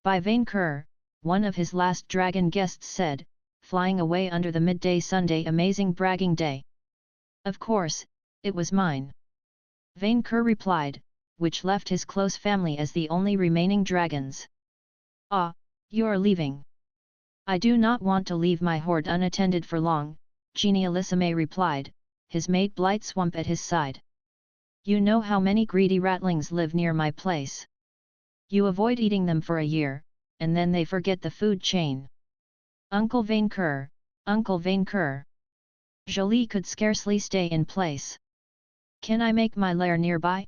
By Vainqueur, one of his last dragon guests said, flying away under the midday Sunday amazing bragging day. Of course, it was mine. Vainqueur replied, which left his close family as the only remaining dragons. Ah, you're leaving. I do not want to leave my hoard unattended for long, Genialissime replied, his mate Blightswamp at his side. You know how many greedy ratlings live near my place. You avoid eating them for a year, and then they forget the food chain. Uncle Vainqueur, Uncle Vainqueur. Jolie could scarcely stay in place. Can I make my lair nearby?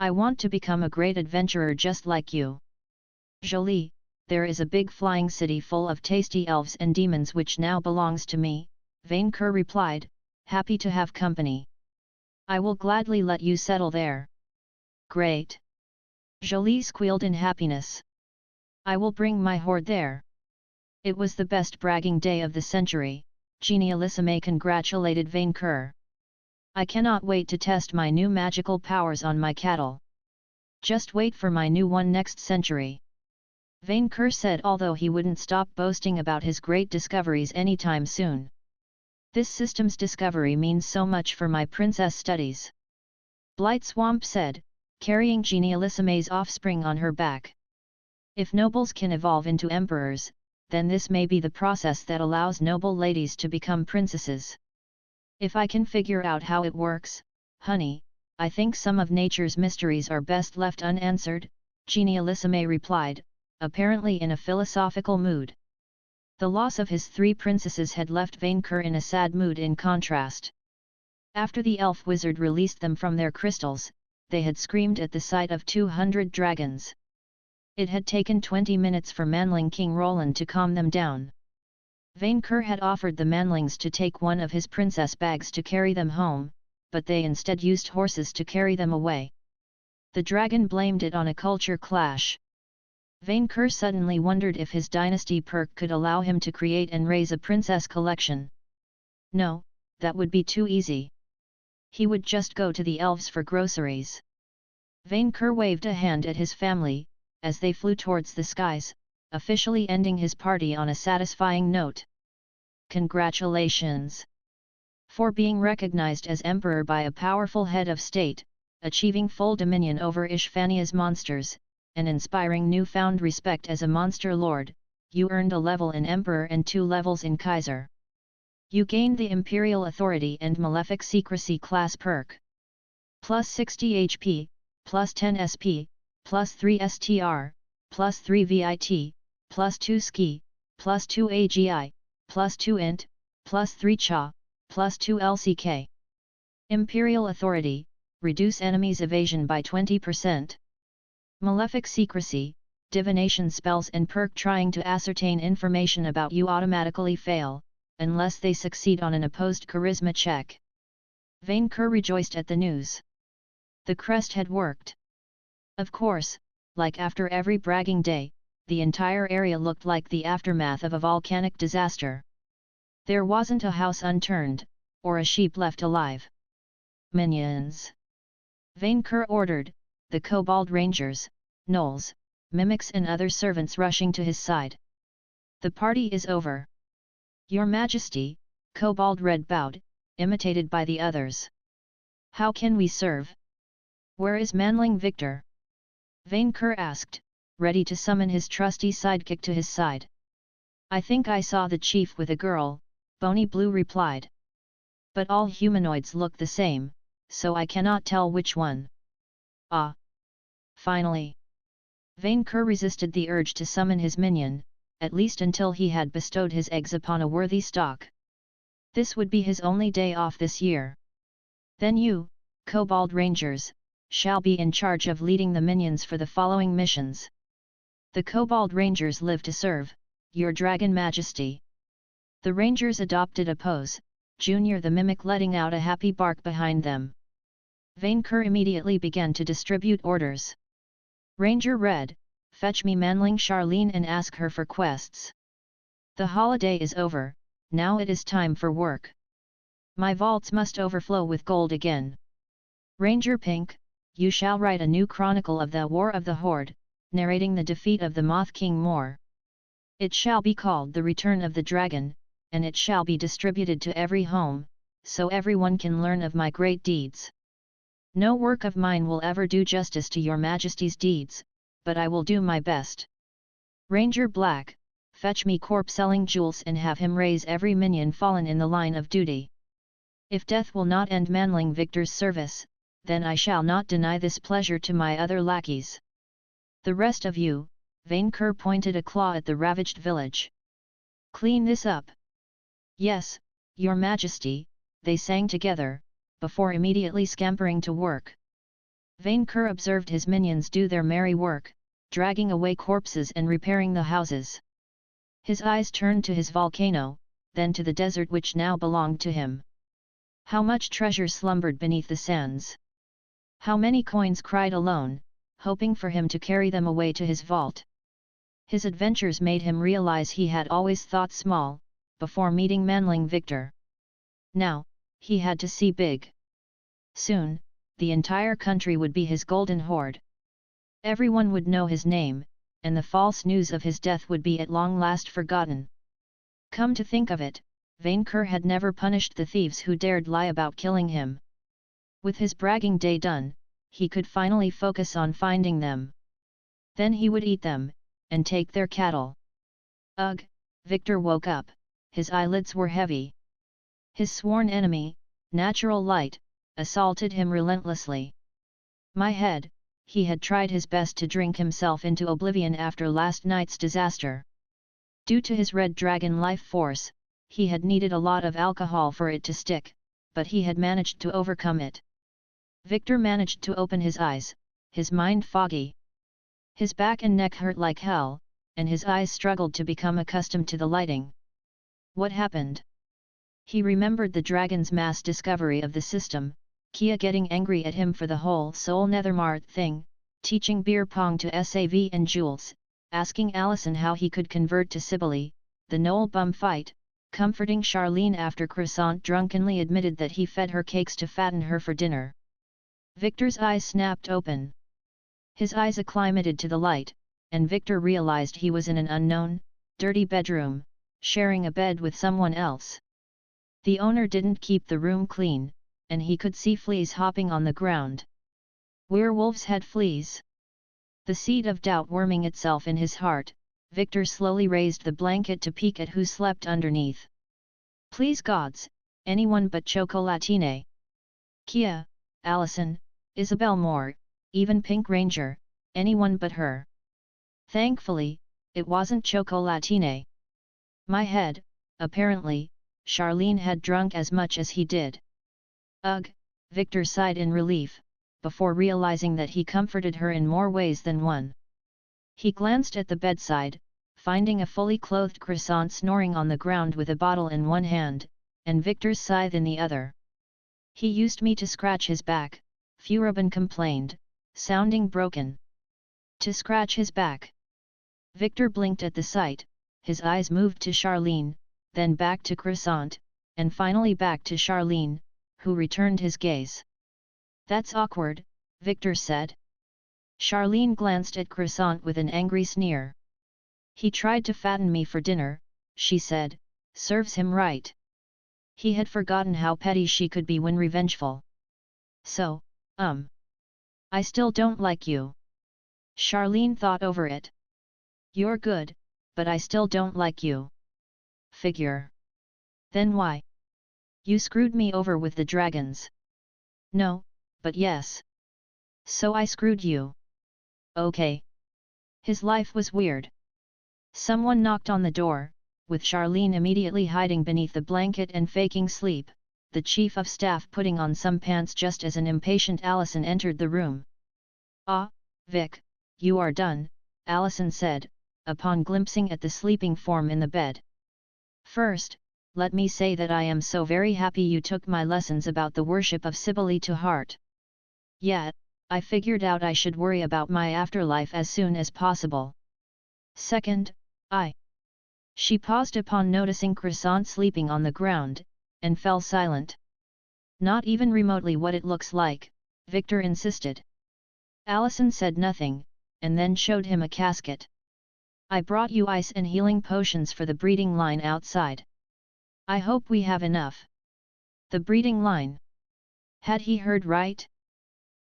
I want to become a great adventurer just like you. Jolie, there is a big flying city full of tasty elves and demons which now belongs to me, Vainqueur replied, happy to have company. I will gladly let you settle there. Great! Jolie squealed in happiness. I will bring my hoard there. It was the best bragging day of the century, Genialissime congratulated Vainqueur. I cannot wait to test my new magical powers on my cattle. Just wait for my new one next century. Vainqueur said, although he wouldn't stop boasting about his great discoveries anytime soon. This system's discovery means so much for my princess studies. Blightswamp said, carrying Genialissime's offspring on her back. If nobles can evolve into emperors, then this may be the process that allows noble ladies to become princesses. If I can figure out how it works, honey, I think some of nature's mysteries are best left unanswered, Genialissime replied, apparently in a philosophical mood. The loss of his 3 princesses had left Vainqueur in a sad mood in contrast. After the elf wizard released them from their crystals, they had screamed at the sight of 200 dragons. It had taken 20 minutes for Manling King Roland to calm them down. Vainqueur had offered the Manlings to take one of his princess bags to carry them home, but they instead used horses to carry them away. The dragon blamed it on a culture clash. Vainqueur suddenly wondered if his dynasty perk could allow him to create and raise a princess collection. No, that would be too easy. He would just go to the elves for groceries. Vainqueur waved a hand at his family, as they flew towards the skies, officially ending his party on a satisfying note. Congratulations! For being recognized as emperor by a powerful head of state, achieving full dominion over Ishvania's monsters, and inspiring newfound respect as a monster lord, you earned a level in emperor and 2 levels in Kaiser. You gained the Imperial Authority and Malefic Secrecy class perk. Plus 60 HP, plus 10 SP, plus 3 STR, plus 3 VIT, plus 2 Ski, plus 2 AGI, plus 2 Int, plus 3 Cha, plus 2 LCK. Imperial Authority, reduce enemies' evasion by 20%. Malefic Secrecy, divination spells and perk trying to ascertain information about you automatically fail, unless they succeed on an opposed charisma check. Vainqueur rejoiced at the news. The crest had worked. Of course, like after every bragging day, the entire area looked like the aftermath of a volcanic disaster. There wasn't a house unturned, or a sheep left alive. Minions! Vainqueur ordered, the kobold rangers, gnolls, mimics and other servants rushing to his side. The party is over. Your Majesty, Kobold Red bowed, imitated by the others. How can we serve? Where is Manling Victor? Vainqueur asked, ready to summon his trusty sidekick to his side. I think I saw the chief with a girl, Bony Blue replied. But all humanoids look the same, so I cannot tell which one. Ah! Finally! Vainqueur resisted the urge to summon his minion, at least until he had bestowed his eggs upon a worthy stock. This would be his only day off this year. Then you, Kobold Rangers, shall be in charge of leading the minions for the following missions. The Kobold Rangers live to serve, your Dragon Majesty. The Rangers adopted a pose, Junior the Mimic letting out a happy bark behind them. Vainqueur immediately began to distribute orders. Ranger Red, fetch me Manling Charlene and ask her for quests. The holiday is over, now it is time for work. My vaults must overflow with gold again. Ranger Pink, you shall write a new chronicle of the War of the Horde, narrating the defeat of the Moth King more. It shall be called the Return of the Dragon, and it shall be distributed to every home, so everyone can learn of my great deeds. No work of mine will ever do justice to your Majesty's deeds, but I will do my best. Ranger Black, fetch me corpse-selling jewels and have him raise every minion fallen in the line of duty. If death will not end Manling Victor's service, then I shall not deny this pleasure to my other lackeys. The rest of you, Vainqueur pointed a claw at the ravaged village. Clean this up. Yes, your Majesty, they sang together, before immediately scampering to work. Vainqueur observed his minions do their merry work, dragging away corpses and repairing the houses. His eyes turned to his volcano, then to the desert which now belonged to him. How much treasure slumbered beneath the sands! How many coins cried alone, hoping for him to carry them away to his vault! His adventures made him realize he had always thought small, before meeting Manling Victor. Now, he had to see big. Soon, the entire country would be his golden hoard. Everyone would know his name, and the false news of his death would be at long last forgotten. Come to think of it, Vainqueur had never punished the thieves who dared lie about killing him. With his bragging day done, he could finally focus on finding them. Then he would eat them, and take their cattle. Ugh! Victor woke up, his eyelids were heavy. His sworn enemy, Natural Light, assaulted him relentlessly. My head, he had tried his best to drink himself into oblivion after last night's disaster. Due to his red dragon life force, he had needed a lot of alcohol for it to stick, but he had managed to overcome it. Victor managed to open his eyes, his mind foggy. His back and neck hurt like hell, and his eyes struggled to become accustomed to the lighting. What happened? He remembered the dragon's mass discovery of the system, Kia getting angry at him for the whole Soul Nethermart thing, teaching beer pong to Sav and Jules, asking Allison how he could convert to Sibylle, the Noel bum fight, comforting Charlene after Croissant drunkenly admitted that he fed her cakes to fatten her for dinner. Victor's eyes snapped open. His eyes acclimated to the light, and Victor realized he was in an unknown, dirty bedroom, sharing a bed with someone else. The owner didn't keep the room clean, and he could see fleas hopping on the ground. Werewolves had fleas. The seed of doubt worming itself in his heart, Victor slowly raised the blanket to peek at who slept underneath. Please gods, anyone but Chocolatine. Kia, Allison, Isabel Moore, even Pink Ranger, anyone but her. Thankfully, it wasn't Chocolatine. My head, apparently, Charlene had drunk as much as he did. Ugh, Victor sighed in relief, before realizing that he comforted her in more ways than one. He glanced at the bedside, finding a fully clothed Croissant snoring on the ground with a bottle in one hand, and Victor's scythe in the other. He used me to scratch his back, Furubin complained, sounding broken. To scratch his back. Victor blinked at the sight, his eyes moved to Charlene, then back to Croissant, and finally back to Charlene, who returned his gaze. That's awkward, Victor said. Charlene glanced at Croissant with an angry sneer. He tried to fatten me for dinner, she said, serves him right. He had forgotten how petty she could be when revengeful. So, I still don't like you. Charlene thought over it. You're good, but I still don't like you. Figure. Then why? You screwed me over with the dragons. No, but yes. So I screwed you. Okay. His life was weird. Someone knocked on the door, with Charlene immediately hiding beneath the blanket and faking sleep, the chief of staff putting on some pants just as an impatient Allison entered the room. Ah, Vic, you are done, Allison said, upon glimpsing at the sleeping form in the bed. First, let me say that I am so very happy you took my lessons about the worship of Sibylle to heart. Yet, I figured out I should worry about my afterlife as soon as possible. Second, She paused upon noticing Croissant sleeping on the ground, and fell silent. Not even remotely what it looks like, Victor insisted. Allison said nothing, and then showed him a casket. I brought you ice and healing potions for the breeding line outside. I hope we have enough. The breeding line. Had he heard right?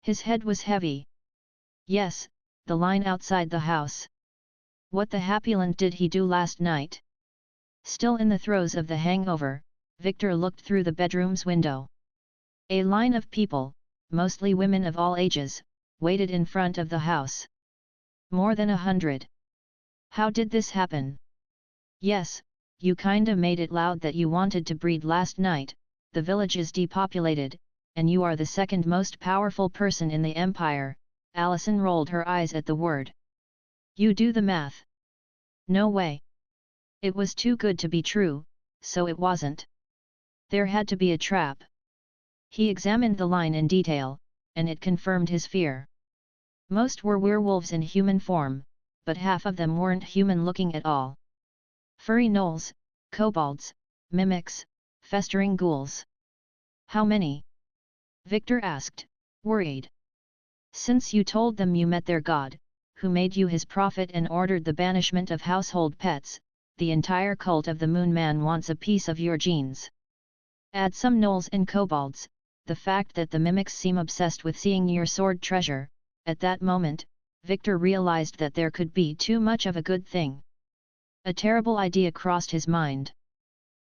His head was heavy. Yes, the line outside the house. What the happyland did he do last night? Still in the throes of the hangover, Victor looked through the bedroom's window. A line of people, mostly women of all ages, waited in front of the house. More than 100. How did this happen? Yes, you kinda made it loud that you wanted to breed last night. The village is depopulated, and you are the second most powerful person in the empire. Allison rolled her eyes at the word. You do the math. No way. It was too good to be true, so it wasn't. There had to be a trap. He examined the line in detail, and it confirmed his fear. Most were werewolves in human form, but half of them weren't human-looking at all. Furry gnolls, kobolds, mimics, festering ghouls. How many? Victor asked, worried. Since you told them you met their god, who made you his prophet and ordered the banishment of household pets, the entire cult of the Moon Man wants a piece of your genes. Add some gnolls and kobolds, the fact that the mimics seem obsessed with seeing your sword treasure. At that moment, Victor realized that there could be too much of a good thing. A terrible idea crossed his mind.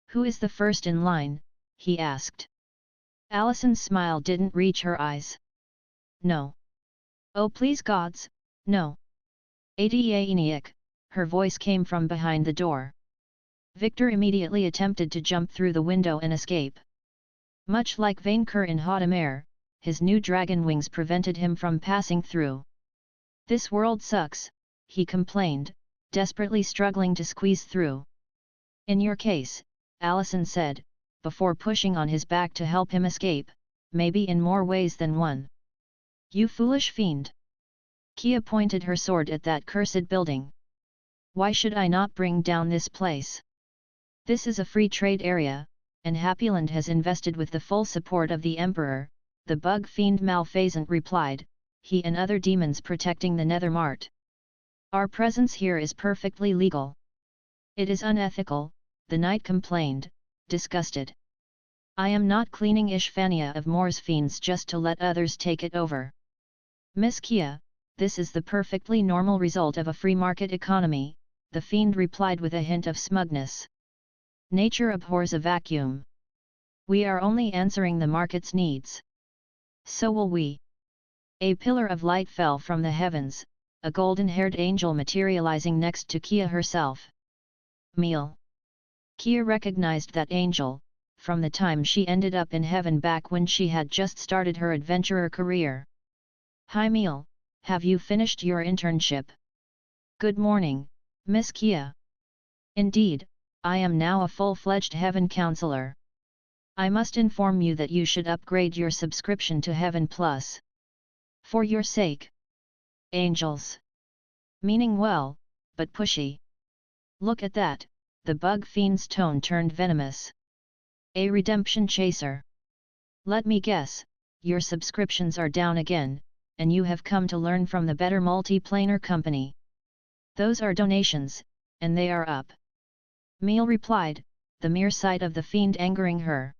Who is the first in line? He asked. Allison's smile didn't reach her eyes. No. Oh please gods, no. Adianiac, her voice came from behind the door. Victor immediately attempted to jump through the window and escape. Much like Vainqueur in Haute-Mer, his new dragon wings prevented him from passing through. This world sucks, he complained, desperately struggling to squeeze through. In your case, Allison said, before pushing on his back to help him escape, maybe in more ways than one. You foolish fiend! Kia pointed her sword at that cursed building. Why should I not bring down this place? This is a free trade area, and Happyland has invested with the full support of the Emperor, the bug fiend Malphasant replied, he and other demons protecting the Nethermart. Our presence here is perfectly legal. It is unethical, the knight complained, disgusted. I am not cleaning Ishvania of Moore's fiends just to let others take it over. Miss Kia, this is the perfectly normal result of a free market economy, the fiend replied with a hint of smugness. Nature abhors a vacuum. We are only answering the market's needs. So will we. A pillar of light fell from the heavens, a golden-haired angel materializing next to Kia herself. Meal. Kia recognized that angel, from the time she ended up in heaven back when she had just started her adventurer career. Hi Meal, have you finished your internship? Good morning, Miss Kia. Indeed, I am now a full-fledged Heaven Counselor. I must inform you that you should upgrade your subscription to Heaven Plus. For your sake. Angels. Meaning well, but pushy. Look at that, the bug fiend's tone turned venomous. A redemption chaser. Let me guess, your subscriptions are down again, and you have come to learn from the better multiplanar company. Those are donations, and they are up. Meal replied, the mere sight of the fiend angering her.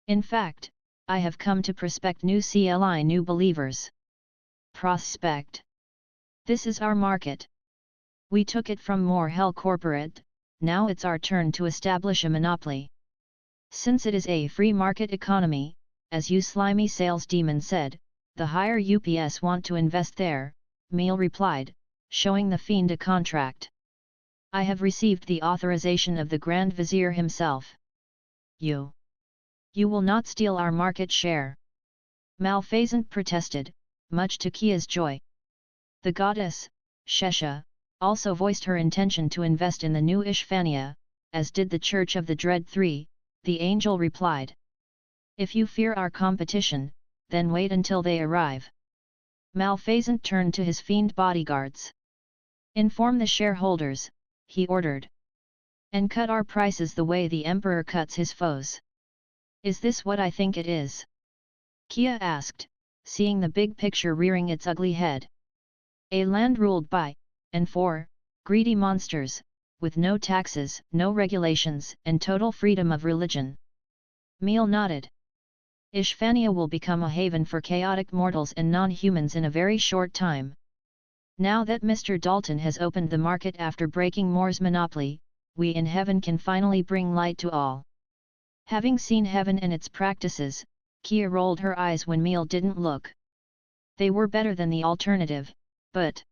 In fact, I have come to prospect new CLI new believers. Prospect. This is our market. We took it from More Hell Corporate, now it's our turn to establish a monopoly. Since it is a free market economy, as you slimy sales demon said, the higher UPS want to invest there, Meal replied, showing the fiend a contract. I have received the authorization of the Grand Vizier himself. You will not steal our market share. Malphasant protested, much to Kia's joy. The goddess, Shesha, also voiced her intention to invest in the new Ishvania, as did the Church of the Dread Three, the angel replied. If you fear our competition, then wait until they arrive. Malphasant turned to his fiend bodyguards. Inform the shareholders, he ordered. And cut our prices the way the Emperor cuts his foes. Is this what I think it is? Kia asked, seeing the big picture rearing its ugly head. A land ruled by, and for, greedy monsters, with no taxes, no regulations, and total freedom of religion. Miel nodded. Ishvania will become a haven for chaotic mortals and non-humans in a very short time. Now that Mr. Dalton has opened the market after breaking Moore's monopoly, we in heaven can finally bring light to all. Having seen heaven and its practices, Kia rolled her eyes when Miel didn't look. They were better than the alternative, but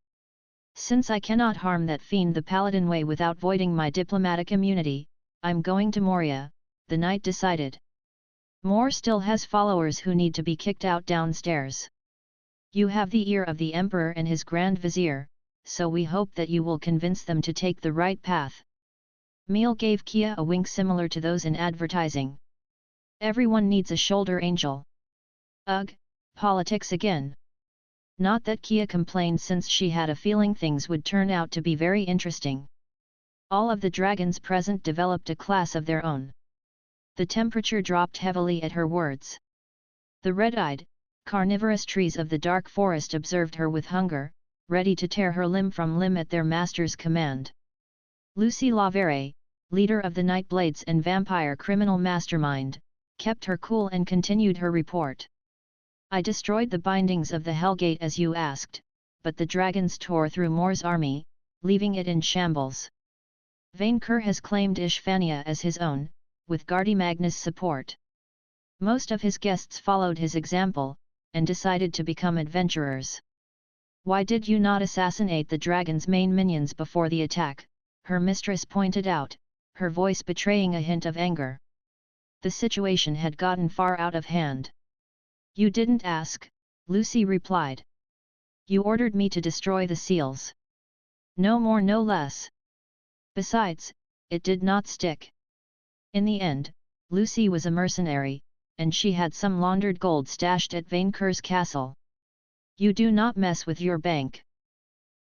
since I cannot harm that fiend the Paladin way without voiding my diplomatic immunity, I'm going to Moria, the knight decided. Moore still has followers who need to be kicked out downstairs. You have the ear of the Emperor and his Grand Vizier, so we hope that you will convince them to take the right path. Miel gave Kia a wink similar to those in advertising. Everyone needs a shoulder angel. Ugh, politics again. Not that Kia complained, since she had a feeling things would turn out to be very interesting. All of the dragons present developed a class of their own. The temperature dropped heavily at her words. The red-eyed, carnivorous trees of the dark forest observed her with hunger, ready to tear her limb from limb at their master's command. Lucy Lavere, leader of the Nightblades and vampire criminal mastermind, kept her cool and continued her report. I destroyed the bindings of the Hellgate as you asked, but the dragons tore through Moore's army, leaving it in shambles. Vainqueur has claimed Ishvania as his own, with Gardy-Magnus' support. Most of his guests followed his example, and decided to become adventurers. Why did you not assassinate the dragon's main minions before the attack? Her mistress pointed out, her voice betraying a hint of anger. The situation had gotten far out of hand. You didn't ask, Lucy replied. You ordered me to destroy the seals. No more no less. Besides, it did not stick. In the end, Lucy was a mercenary, and she had some laundered gold stashed at Vainqueur's castle. You do not mess with your bank.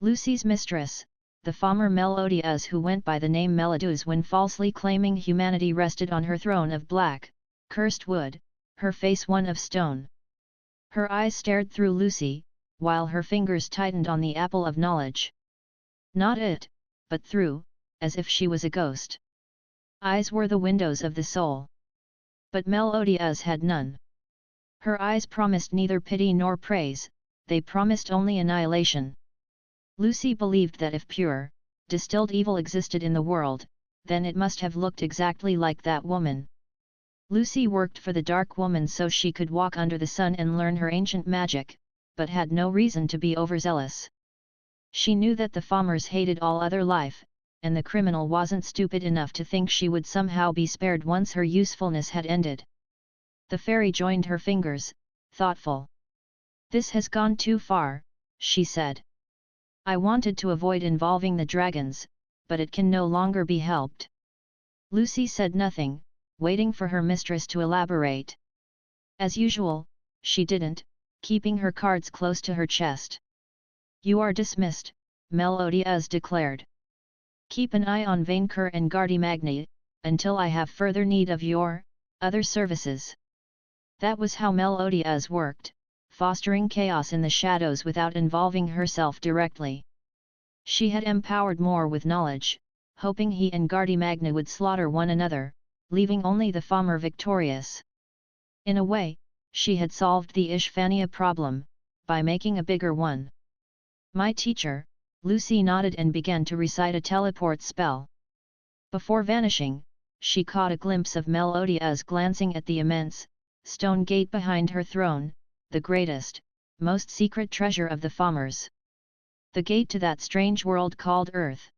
Lucy's mistress, the farmer Melodius, who went by the name Melodius when falsely claiming humanity, rested on her throne of black, cursed wood, her face one of stone. Her eyes stared through Lucy, while her fingers tightened on the apple of knowledge. Not it, but through, as if she was a ghost. Eyes were the windows of the soul. But Melodius had none. Her eyes promised neither pity nor praise, they promised only annihilation. Lucy believed that if pure, distilled evil existed in the world, then it must have looked exactly like that woman. Lucy worked for the Dark Woman so she could walk under the sun and learn her ancient magic, but had no reason to be overzealous. She knew that the farmers hated all other life, and the criminal wasn't stupid enough to think she would somehow be spared once her usefulness had ended. The fairy joined her fingers, thoughtful. This has gone too far, she said. I wanted to avoid involving the dragons, but it can no longer be helped. Lucy said nothing, waiting for her mistress to elaborate. As usual, she didn't, keeping her cards close to her chest. You are dismissed, Melodius declared. Keep an eye on Vainqueur and Gardy-Magnus, until I have further need of your other services. That was how Melodius worked, fostering chaos in the shadows without involving herself directly. She had empowered Moore with knowledge, hoping he and Gardy-Magnus would slaughter one another, leaving only the farmer victorious. In a way, she had solved the Ishvania problem, by making a bigger one. My teacher, Lucy nodded and began to recite a teleport spell. Before vanishing, she caught a glimpse of Melodius glancing at the immense, stone gate behind her throne, the greatest, most secret treasure of the farmers. The gate to that strange world called Earth.